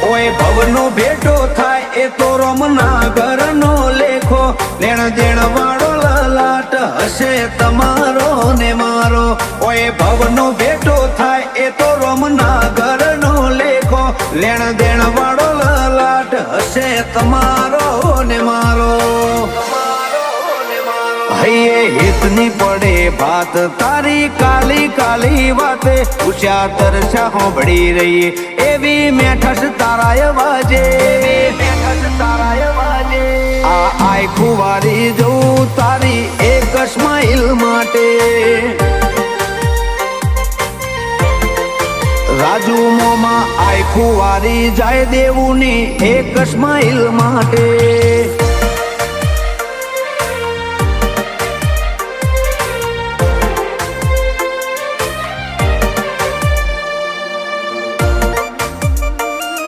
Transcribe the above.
ઓય ભવનો ભેટો થાય એ તો રોમના ઘરનો લેખો લેણ દેણ વાળો લલાટ હશે તમારો ને મારો ઓય ભવનો ભેટો થાય એ તો રોમના ઘરનો લેખો લેણ દેણ વાળો લલાટ હશે તમારો ને મારો હૈયે હિતની પડે ભાત તારી કાલી કાલી વાતે ઉચ્યા તરછા હોંભળી રહીએ એવી મેઠસ તારાય વાજે આ આય ખુવારી જવું તારી એક સ્માઈલ માટે રાજુ મોમાં આય ખુવારી જાય દેવુની એક સ્માઈલ માટે